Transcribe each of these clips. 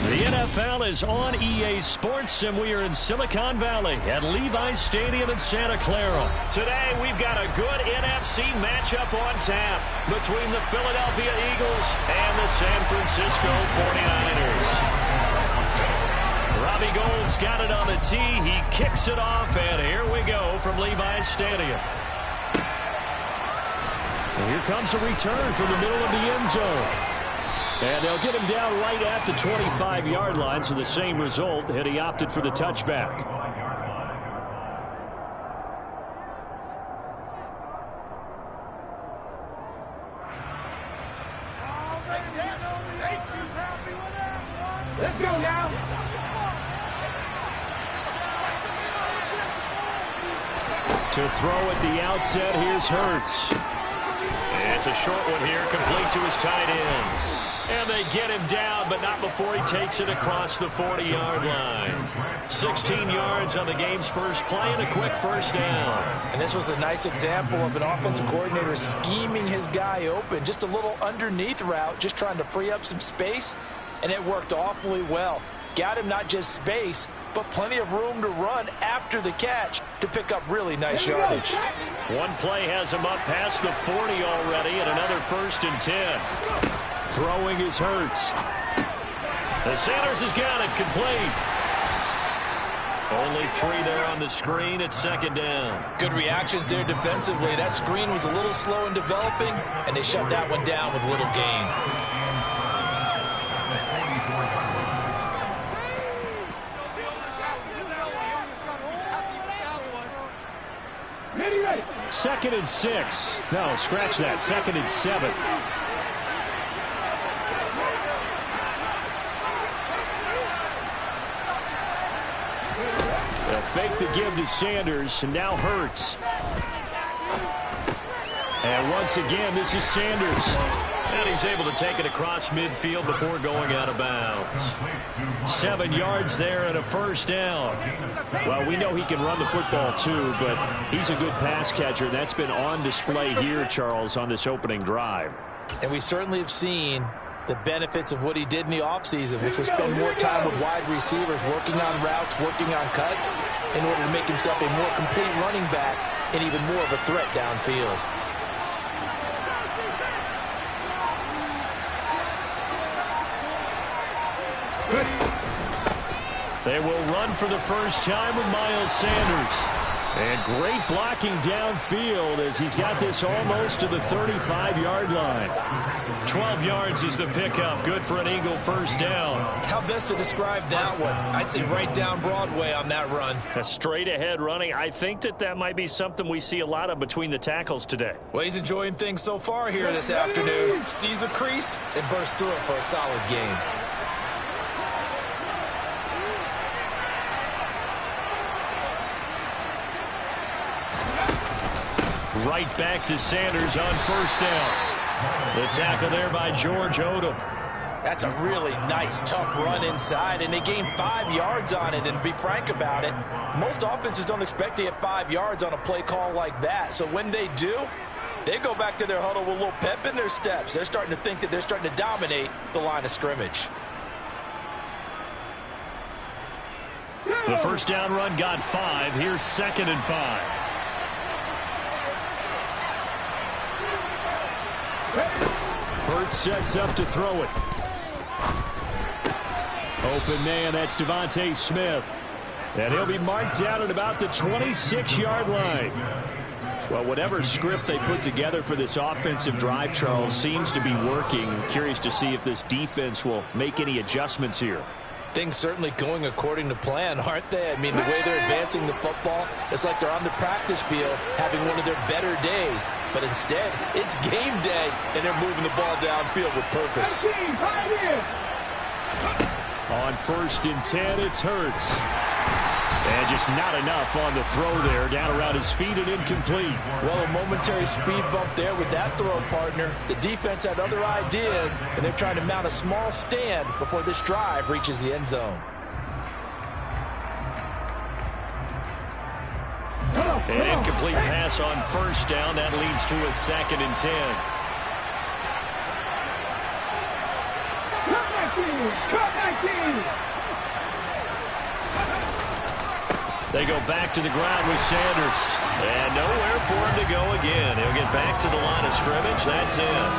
The NFL is on EA Sports, and we are in Silicon Valley at Levi's Stadium in Santa Clara. Today, we've got a good NFC matchup on tap between the Philadelphia Eagles and the San Francisco 49ers. Robbie Gould's got it on the tee. He kicks it off, and here we go from Levi's Stadium. And here comes a return from the middle of the end zone. And they'll get him down right at the 25-yard line, so the same result, and he opted for the touchback. Let's go now. To throw at the outset, here's Hurts. And it's a short one here, complete to his tight end. And they get him down, but not before he takes it across the 40-yard line. 16 yards on the game's first play and a quick first down. And this was a nice example of an offensive coordinator scheming his guy open. Just a little underneath route, just trying to free up some space, and it worked awfully well. Got him not just space, but plenty of room to run after the catch to pick up really nice yardage. One play has him up past the 40 already, and another 1st and 10. Throwing his Hurts. The Sanders has got it complete. Only 3 there on the screen at 2nd down. Good reactions there defensively. That screen was a little slow in developing, and they shut that one down with little gain. Ready. 2nd and 6. No, scratch that. 2nd and 7. Fake the give to Sanders, and now Hurts. And once again, this is Sanders. And he's able to take it across midfield before going out of bounds. 7 yards there and a 1st down. Well, we know he can run the football too, but he's a good pass catcher. That's been on display here, Charles, on this opening drive. And we certainly have seen the benefits of what he did in the offseason, which was spend more time with wide receivers, working on routes, working on cuts, in order to make himself a more complete running back and even more of a threat downfield. They will run for the first time with Miles Sanders. And great blocking downfield as he's got this almost to the 35-yard line. 12 yards is the pickup. Good for an Eagle 1st down. How best to describe that one? I'd say right down Broadway on that run. A straight-ahead running. I think that might be something we see a lot of between the tackles today. Well, he's enjoying things so far here this afternoon. Sees a crease and bursts through it for a solid gain. Right back to Sanders on 1st down. The tackle there by George Odom. That's a really nice, tough run inside, and they gained 5 yards on it. And to be frank about it, most offenses don't expect to get 5 yards on a play call like that. So when they do, they go back to their huddle with a little pep in their steps. They're starting to think that they're starting to dominate the line of scrimmage. The 1st down run got 5. Here's 2nd and 5. Hurts sets up to throw it. Open man, that's Devontae Smith. And he'll be marked down at about the 26-yard line. Well, whatever script they put together for this offensive drive, Charles, seems to be working. I'm curious to see if this defense will make any adjustments here. Things certainly going according to plan, aren't they? I mean, the way they're advancing the football, it's like they're on the practice field having one of their better days. But instead, it's game day, and they're moving the ball downfield with purpose. On 1st and 10, it's Hurts. And just not enough on the throw there. Down around his feet and incomplete. Well, a momentary speed bump there with that throw, partner. The defense had other ideas, and they're trying to mount a small stand before this drive reaches the end zone. An incomplete pass on first down. That leads to a 2nd and 10. They go back to the ground with Sanders. And nowhere for him to go again. He'll get back to the line of scrimmage. That's it.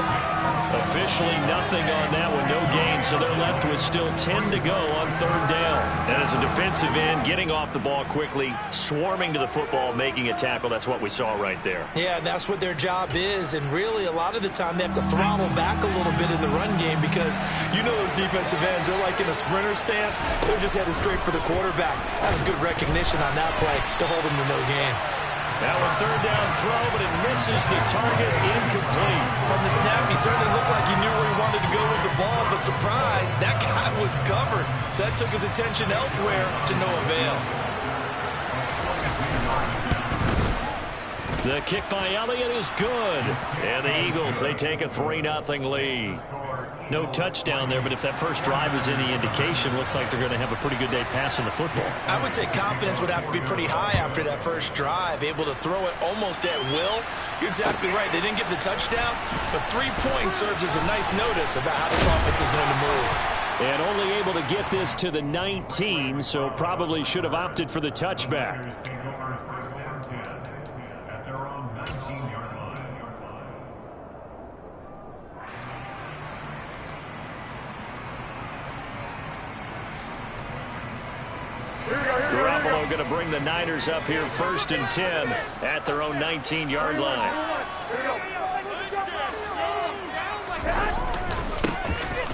Officially nothing on that one. No gain. So they're left with still 10 to go on 3rd down. And as a defensive end, getting off the ball quickly, swarming to the football, making a tackle. That's what we saw right there. Yeah, that's what their job is. And really, a lot of the time, they have to throttle back a little bit in the run game because you know those defensive ends, they're like in a sprinter stance. They're just headed straight for the quarterback. That was good recognition on that play to hold him to no gain. Now a 3rd down throw, but it misses the target, incomplete. From the snap, he certainly looked like he knew where he wanted to go with the ball, but surprise, that guy was covered. So that took his attention elsewhere to no avail. The kick by Elliott is good. And the Eagles, they take a 3-0 lead. No touchdown there, but if that first drive is any indication, looks like they're going to have a pretty good day passing the football. I would say confidence would have to be pretty high after that first drive, able to throw it almost at will. You're exactly right. They didn't get the touchdown, but 3 points serves as a nice notice about how this offense is going to move. And only able to get this to the 19, so probably should have opted for the touchback. Garoppolo going to bring the Niners up here 1st and 10 at their own 19-yard line.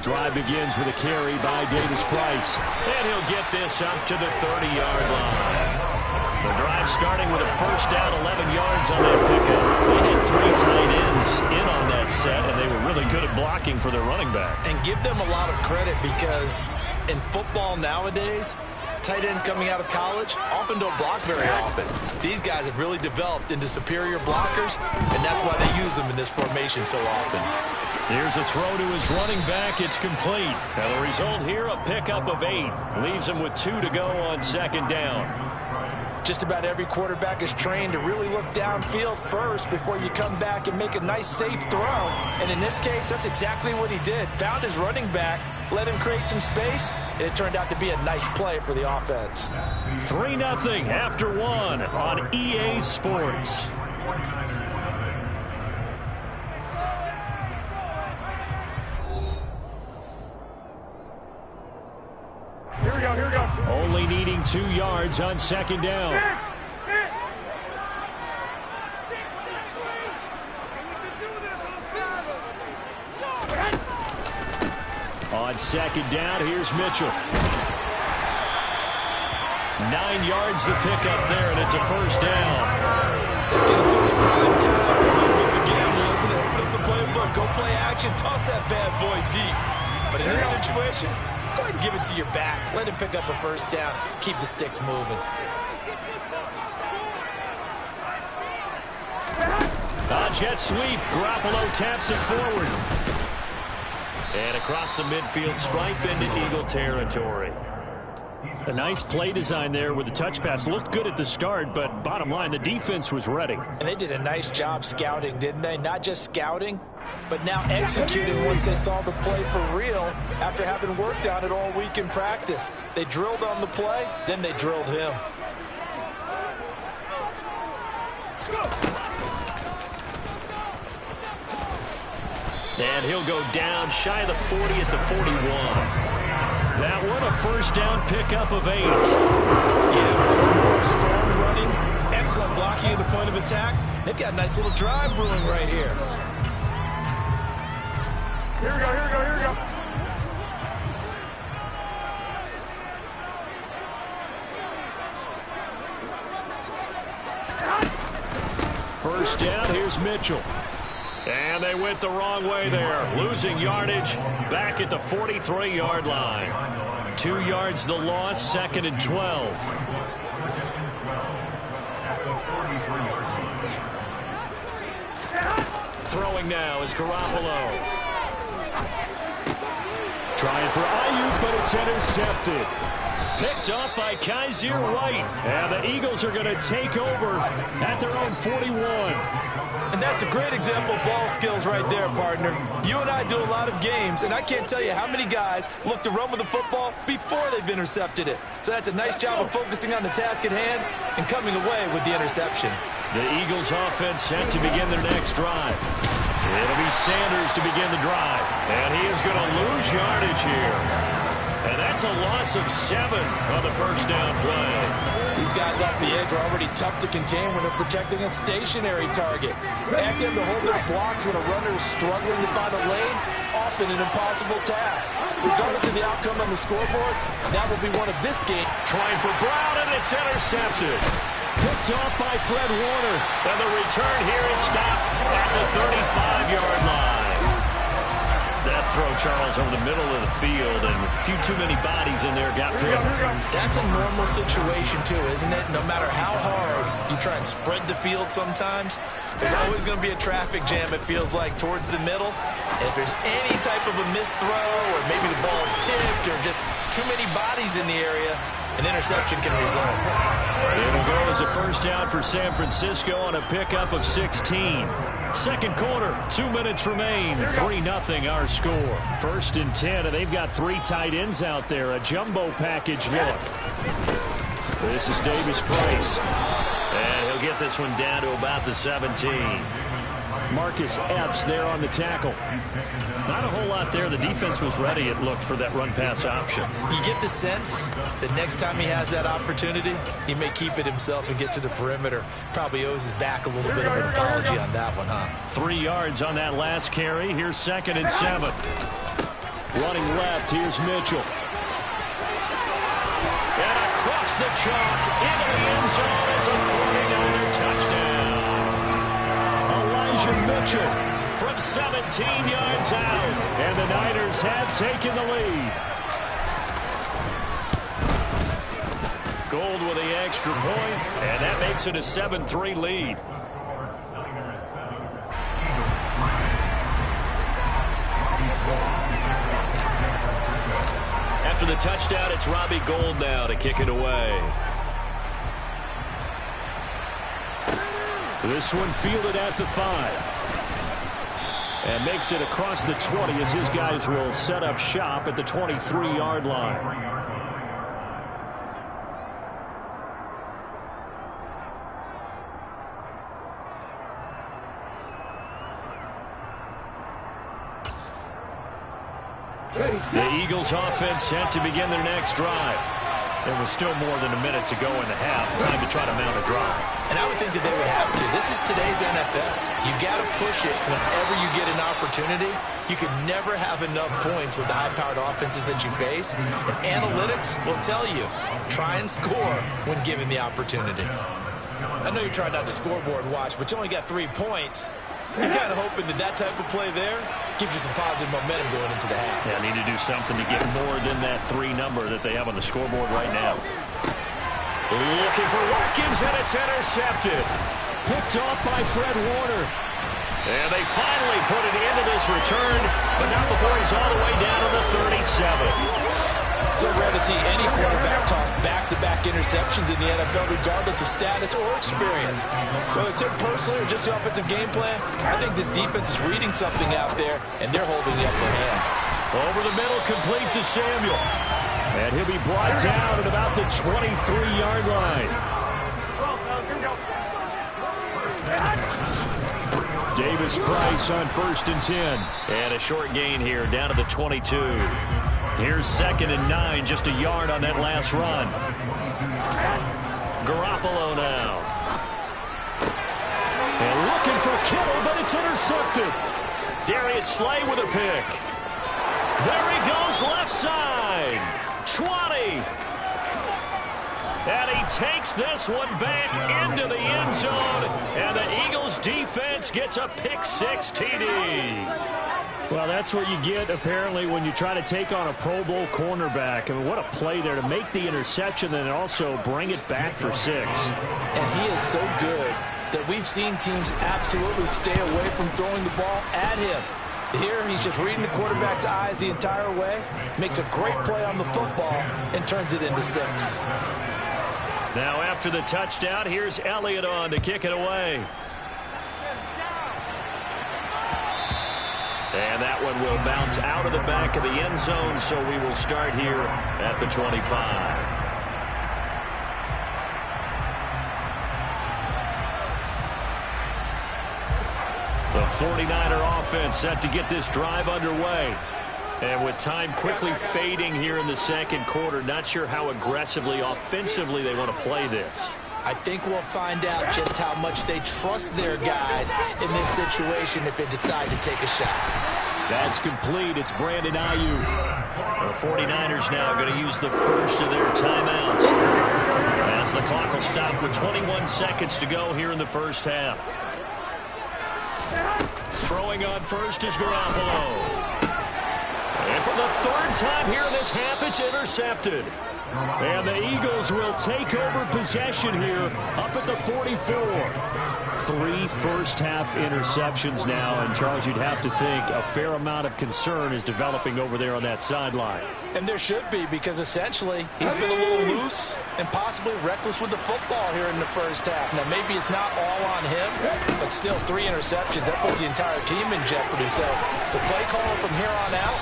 Drive begins with a carry by Davis Price. And he'll get this up to the 30-yard line. The drive starting with a 1st down, 11 yards on that pickup. They had 3 tight ends in on that set, and they were really good at blocking for their running back. And give them a lot of credit because in football nowadays, tight ends coming out of college often don't block very often. These guys have really developed into superior blockers, and that's why they use them in this formation so often. Here's a throw to his running back. It's complete. Now the result here, a pickup of 8. Leaves him with 2 to go on 2nd down. Just about every quarterback is trained to really look downfield first before you come back and make a nice, safe throw. And in this case, that's exactly what he did. Found his running back, let him create some space, and it turned out to be a nice play for the offense. 3-0 after 1 on EA Sports. Here we go, here we go. Only needing 2 yards on 2nd down. On 2nd down, here's Mitchell. 9 yards the pickup there, and it's a 1st down. Second until it's prime time for a little bit of a gamble, isn't it? Open up the playbook, go play action, toss that bad boy deep. But in this situation, go ahead and give it to your back. Let him pick up a 1st down. Keep the sticks moving. A jet sweep. Garoppolo taps it forward. And across the midfield stripe into Eagle territory. A nice play design there with the touch pass. Looked good at the start, but bottom line, the defense was ready. And they did a nice job scouting, didn't they? Not just scouting, but now executing once they saw the play for real after having worked on it all week in practice. They drilled on the play, then they drilled him. And he'll go down shy of the 40 at the 41. That one a 1st down pickup of 8. Yeah, once more, strong running, excellent blocking at the point of attack. They've got a nice little drive brewing right here. Here we go, here we go, here we go. First down, here's Mitchell. And they went the wrong way there. Losing yardage back at the 43-yard line. 2 yards the loss, 2nd and 12. Throwing now is Garoppolo. Trying for Ayuk, but it's intercepted. Picked off by Kaiser White. And the Eagles are going to take over at their own 41. And that's a great example of ball skills right there, partner. You and I do a lot of games, and I can't tell you how many guys look to run with the football before they've intercepted it. So that's a nice job of focusing on the task at hand and coming away with the interception. The Eagles offense set to begin their next drive. It'll be Sanders to begin the drive. And he is going to lose yardage here. And that's a loss of 7 on the first down play. These guys off the edge are already tough to contain when they're protecting a stationary target. Ask them to hold their blocks when a runner is struggling to find a lane, often an impossible task. Regardless of the outcome on the scoreboard, that will be one of this game. Trying for Brown, and it's intercepted. Picked off by Fred Warner. And the return here is stopped at the 35-yard line. That throw, Charles, over the middle of the field, and a few too many bodies in there got picked. That's a normal situation, too, isn't it? No matter how hard you try and spread the field sometimes, there's always going to be a traffic jam, it feels like, towards the middle. And if there's any type of a missed throw, or maybe the ball's tipped, or just too many bodies in the area, an interception can result. It'll go as a first down for San Francisco on a pickup of 16. Second quarter, 2 minutes remain. 3-0 our score. First and 10, and they've got 3 tight ends out there. A jumbo package look. This is Davis Price. And he'll get this one down to about the 17. Marcus Epps there on the tackle. Not a whole lot there. The defense was ready, it looked, for that run-pass option. You get the sense that next time he has that opportunity, he may keep it himself and get to the perimeter. Probably owes his back a little bit of an apology on that one, huh? 3 yards on that last carry. Here's 2nd and 7. Running left, here's Mitchell. And across the chalk, into the end zone. It's a 49er touchdown. Mitchell from 17 yards out, and the Niners have taken the lead. Gold with the extra point, and that makes it a 7-3 lead. After the touchdown, it's Robbie Gould now to kick it away. This one fielded at the 5. And makes it across the 20 as his guys will set up shop at the 23-yard line. The Eagles offense set to begin their next drive. There was still more than a minute to go in the half. Time to try to mount a drive. And I would think that they would have to. This is today's NFL. You got to push it whenever you get an opportunity. You can never have enough points with the high-powered offenses that you face. And analytics will tell you, try and score when given the opportunity. I know you're trying not to scoreboard watch, but you only got 3 points. You're kind of hoping that that type of play there gives you some positive momentum going into the half. Yeah, need to do something to get more than that 3 number that they have on the scoreboard right now. Looking for Watkins, and it's intercepted. Picked off by Fred Warner. And they finally put it into this return, but not before he's all the way down to the 37. So rare to see any quarterback toss back-to-back interceptions in the NFL, regardless of status or experience. Whether it's him personally or just the offensive game plan, I think this defense is reading something out there, and they're holding the upper hand. Over the middle, complete to Samuel. And he'll be brought down at about the 23-yard line. Davis Price on 1st and 10. And a short gain here, down to the 22. Here's 2nd and 9, just a yard on that last run. Garoppolo now. And looking for Kittle, but it's intercepted. Darius Slay with a pick. There he goes, left side. 20. And he takes this one back into the end zone. And the Eagles defense gets a pick-6 TD. Well, that's what you get, apparently, when you try to take on a Pro Bowl cornerback. I mean, what a play there to make the interception and also bring it back for 6. And he is so good that we've seen teams absolutely stay away from throwing the ball at him. Here, he's just reading the quarterback's eyes the entire way, makes a great play on the football, and turns it into 6. Now after the touchdown, here's Elliott on to kick it away. And that one will bounce out of the back of the end zone, so we will start here at the 25. The 49er offense set to get this drive underway. And with time quickly fading here in the second quarter, not sure how aggressively, offensively they want to play this. I think we'll find out just how much they trust their guys in this situation if they decide to take a shot. That's complete. It's Brandon Ayuk. The 49ers now going to use the first of their timeouts as the clock will stop with 21 seconds to go here in the first half. Throwing on first is Garoppolo. And for the third time here in this half, it's intercepted. And the Eagles will take over possession here up at the 44. 3 first-half interceptions now, and Charles, you'd have to think a fair amount of concern is developing over there on that sideline. And there should be, because essentially he's been a little loose and possibly reckless with the football here in the first half. Now, maybe it's not all on him, but still 3 interceptions. That puts the entire team in jeopardy. So the play caller from here on out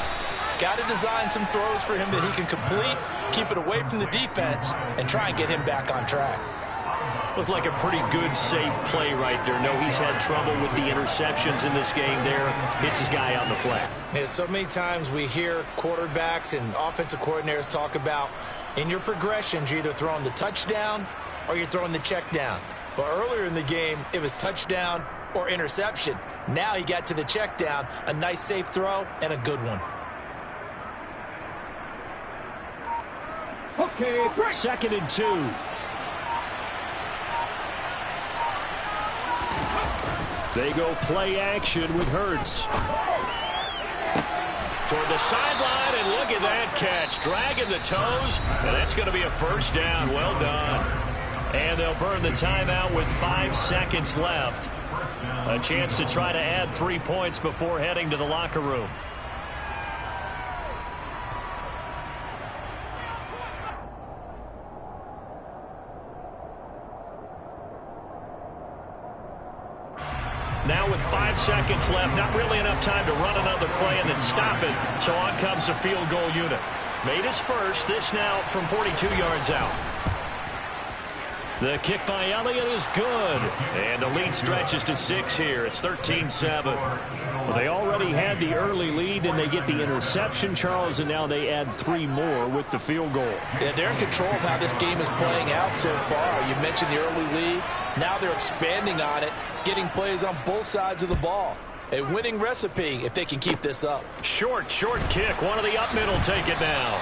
got to design some throws for him that he can complete, keep it away from the defense, and try and get him back on track. Looked like a pretty good, safe play right there. No, he's had trouble with the interceptions in this game there. Hits his guy on the flat. Yeah, so many times we hear quarterbacks and offensive coordinators talk about in your progressions, you're either throwing the touchdown or you're throwing the check down. But earlier in the game, it was touchdown or interception. Now he got to the check down, a nice safe throw, and a good one. Okay, 2nd and 2. They go play action with Hurts. Toward the sideline, and look at that catch. Dragging the toes, and that's going to be a first down. Well done. And they'll burn the timeout with 5 seconds left. A chance to try to add 3 points before heading to the locker room. Now with 5 seconds left, not really enough time to run another play and then stop it. So on comes the field goal unit. Made his first, this now from 42 yards out. The kick by Elliott is good. And the lead stretches to 6 here. It's 13-7. Well, they already had the early lead, and they get the interception, Charles, and now they add 3 more with the field goal. Yeah, they're in control of how this game is playing out so far. You mentioned the early lead. Now they're expanding on it, getting plays on both sides of the ball. A winning recipe if they can keep this up. Short kick. One of the up middle take it now.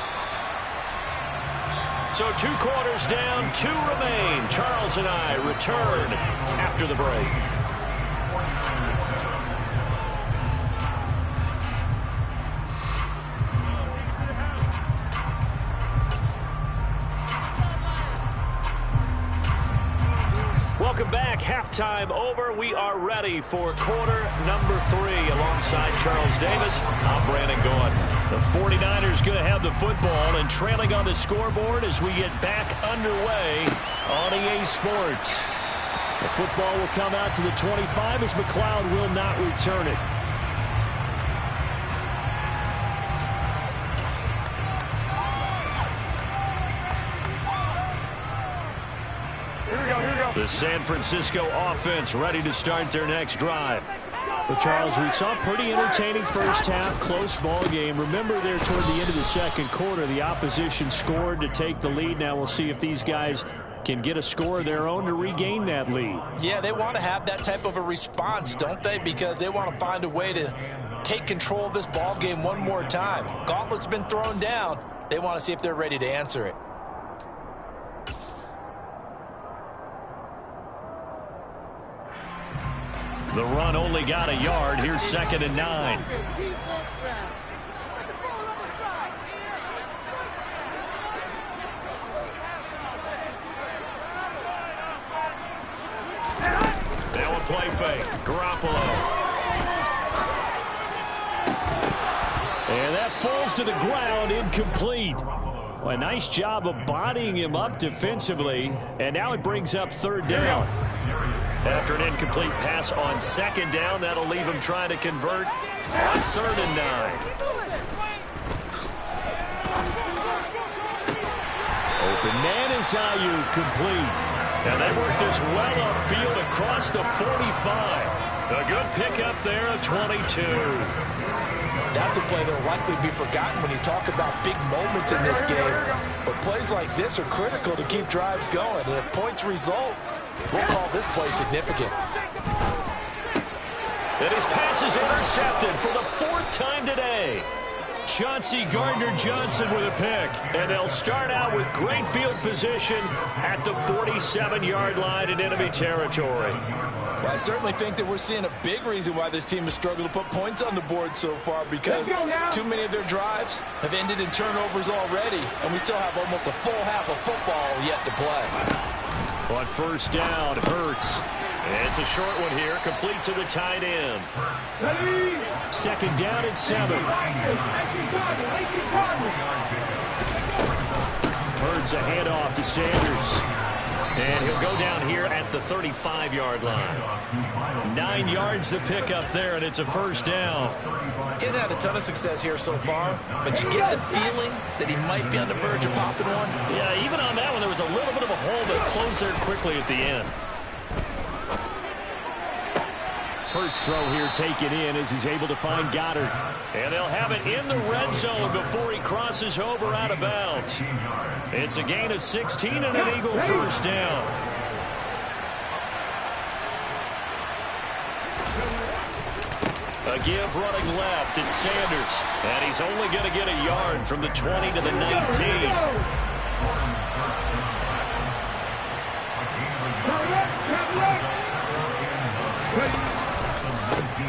So 2 quarters down, 2 remain. Charles and I return after the break. Welcome back. Halftime over. We are ready for quarter number 3. Alongside Charles Davis, I'm Brandon Gaudin. The 49ers going to have the football and trailing on the scoreboard as we get back underway on EA Sports. The football will come out to the 25 as McLeod will not return it. The San Francisco offense ready to start their next drive. Well, Charles, we saw a pretty entertaining first half, close ball game. Remember there toward the end of the second quarter, the opposition scored to take the lead. Now we'll see if these guys can get a score of their own to regain that lead. Yeah, they want to have that type of a response, don't they? Because they want to find a way to take control of this ball game one more time. Gauntlet's been thrown down. They want to see if they're ready to answer it. The run only got a yard. Here's 2nd and 9. Now a play fake. Garoppolo. falls to the ground, incomplete. Well, a nice job of bodying him up defensively, and now it brings up third down. After an incomplete pass on second down, that'll leave him trying to convert on 3rd and 9. Open man is Ayuk, complete. And they work this well upfield across the 45. A good pickup there at 22. That's a play that will likely be forgotten when you talk about big moments in this game. But plays like this are critical to keep drives going. And if points result, we'll call this play significant. And his pass is intercepted for the 4th time today. Chauncey Gardner-Johnson with a pick. And they'll start out with great field position at the 47-yard line in enemy territory. Well, I certainly think that we're seeing a big reason why this team has struggled to put points on the board so far, because too many of their drives have ended in turnovers already, and we still have almost a full half of football yet to play. On 1st down, Hurts. And it's a short one here, complete to the tight end. 2nd down and 7. Hurts a handoff to Sanders. And he'll go down here at the 35-yard line. 9 yards to pick up there, and it's a 1st down. He hasn't had a ton of success here so far, but you get the feeling that he might be on the verge of popping one. Yeah, even on that one, there was a little bit of a hole that closed there quickly at the end. Hurts throw here taken in as he's able to find Goddard. And they'll have it in the red zone before he crosses over out of bounds. It's a gain of 16 and an Eagle 1st down. A give running left. It's Sanders. And he's only going to get a yard from the 20 to the 19.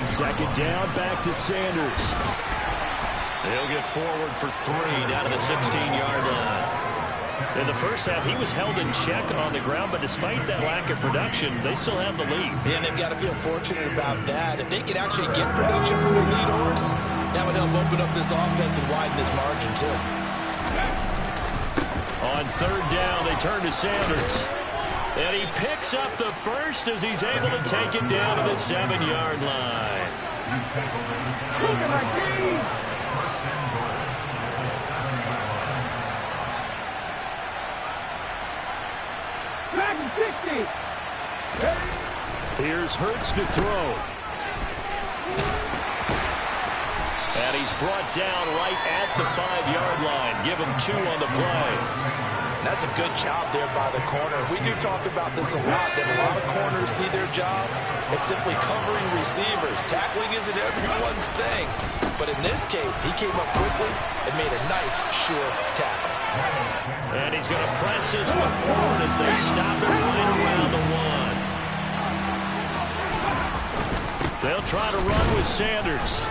2nd down, back to Sanders. He'll get forward for 3 down to the 16-yard line. In the first half, he was held in check on the ground, but despite that lack of production, they still have the lead. Yeah, and they've got to feel fortunate about that. If they could actually get production from the lead horse, that would help open up this offense and widen this margin, too. On 3rd down, they turn to Sanders. And he picks up the first as he's able to take it down to the 7-yard line. Here's Hurts to throw. And he's brought down right at the 5-yard line. Give him 2 on the play. That's a good job there by the corner. We do talk about this a lot, that a lot of corners see their job as simply covering receivers. Tackling isn't everyone's thing. But in this case, he came up quickly and made a nice, sure tackle. And he's going to press this one forward as they stop it right around the 1. They'll try to run with Sanders.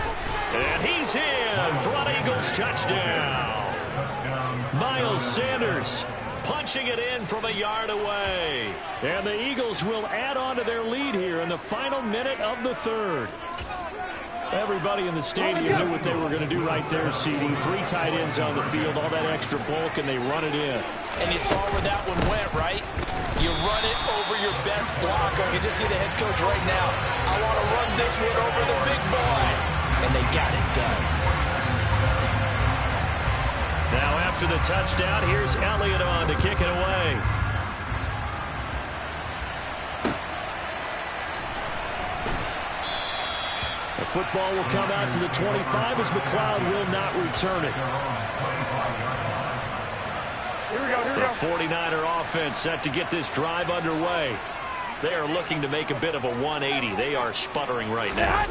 And he's in for an Eagles touchdown. Miles Sanders punching it in from a yard away. And the Eagles will add on to their lead here in the final minute of the 3rd. Everybody in the stadium knew what they were going to do right there, seeding 3 tight ends on the field, all that extra bulk, and they run it in. And you saw where that one went, right? You run it over your best blocker. I can just see the head coach right now. I want to run this one over the big boy. And they got it done. Now after the touchdown, here's Elliott on to kick it away. The football will come out to the 25 as McLeod will not return it. The 49er offense set to get this drive underway. They are looking to make a bit of a 180. They are sputtering right now.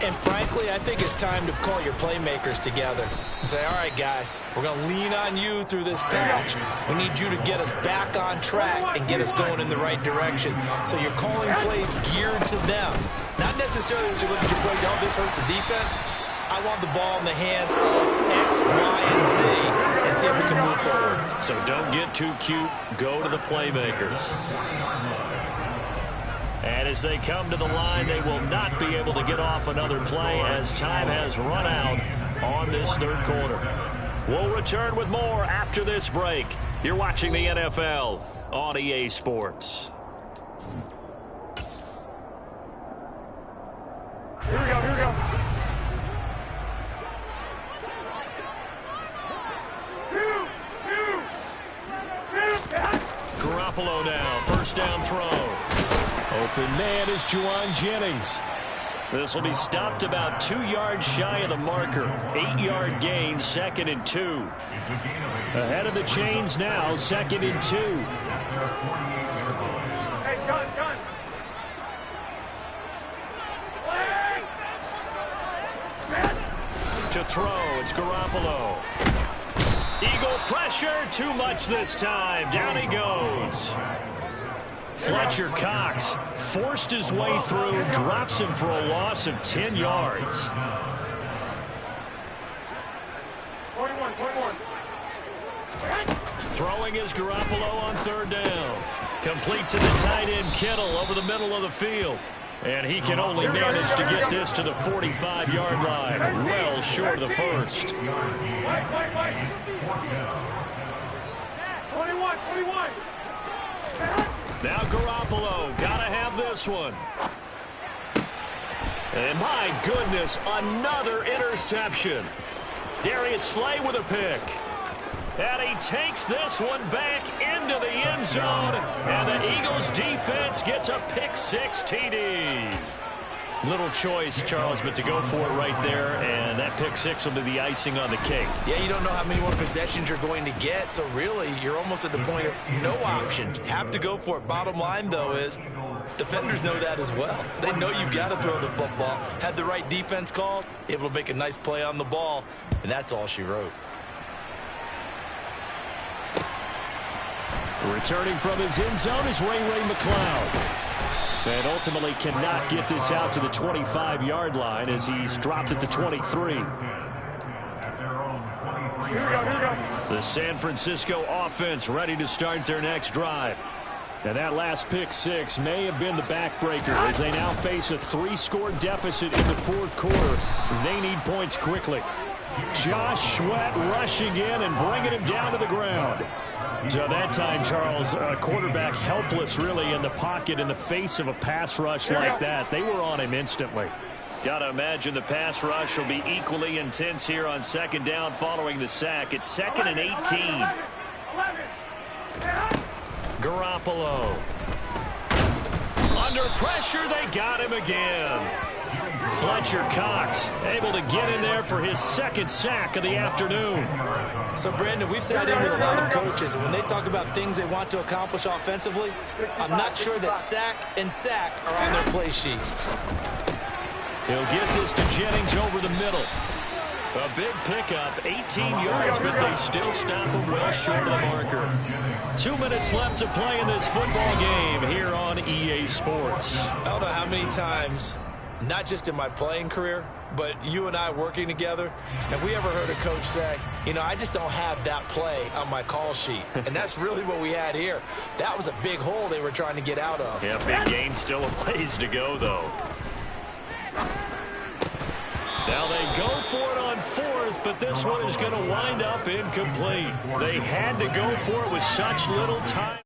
And frankly, I think it's time to call your playmakers together and say, all right, guys, we're going to lean on you through this patch. We need you to get us back on track and get us going in the right direction. So you're calling plays geared to them. Not necessarily when you look at your plays, oh, this hurts the defense. I want the ball in the hands of X, Y, and Z and see if we can move forward. So don't get too cute. Go to the playmakers. And as they come to the line, they will not be able to get off another play as time has run out on this third quarter. We'll return with more after this break. You're watching the NFL on EA Sports. Here we go, here we go. Garoppolo now, first down throw. Open man is Juwan Jennings. This will be stopped about 2 yards shy of the marker. 8-yard gain, 2nd and 2. Ahead of the chains now, 2nd and 2. Hey, gun. To throw, it's Garoppolo. Eagle pressure, too much this time. Down he goes. Fletcher Cox forced his way through, drops him for a loss of 10 yards. 21. Throwing is Garoppolo on third down. Complete to the tight end Kittle over the middle of the field. And he can only manage to get this to the 45-yard line. Well short of the first. 21. Now Garoppolo, gotta have this one. And my goodness, another interception. Darius Slay with a pick. And he takes this one back into the end zone. And the Eagles defense gets a pick-6 TD. Little choice, Charles, but to go for it right there, and that pick-6 will be the icing on the cake. Yeah, you don't know how many more possessions you're going to get, so really you're almost at the point of no options. Have to go for it. Bottom line, though, is defenders know that as well. They know you've got to throw the football. Had the right defense called, able to make a nice play on the ball, and that's all she wrote. Returning from his end zone is Ray McCloud. And ultimately cannot get this out to the 25-yard line as he's dropped at the 23. Here we go. The San Francisco offense ready to start their next drive. And that last pick-6 may have been the backbreaker as they now face a 3-score deficit in the fourth quarter. They need points quickly. Josh Sweat rushing in and bringing him down to the ground. So that time, Charles, a quarterback helpless really in the pocket in the face of a pass rush like that. They were on him instantly. Got to imagine the pass rush will be equally intense here on second down following the sack. It's 2nd and 18. Garoppolo. Under pressure, they got him again. Fletcher Cox able to get in there for his 2nd sack of the afternoon. So, Brandon, we sat in with a lot of coaches, and when they talk about things they want to accomplish offensively, I'm not sure that sack and sack are on their play sheet. He'll get this to Jennings over the middle. A big pickup, 18 yards, but they still stop him well short of the marker. 2 minutes left to play in this football game here on EA Sports. I don't know how many times, not just in my playing career, but you and I working together, have we ever heard a coach say, you know, I just don't have that play on my call sheet? And that's really what we had here. That was a big hole they were trying to get out of. Yeah, big gain, still a ways to go, though. Now they go for it on 4th, but this one is going to wind up incomplete. They had to go for it with such little time.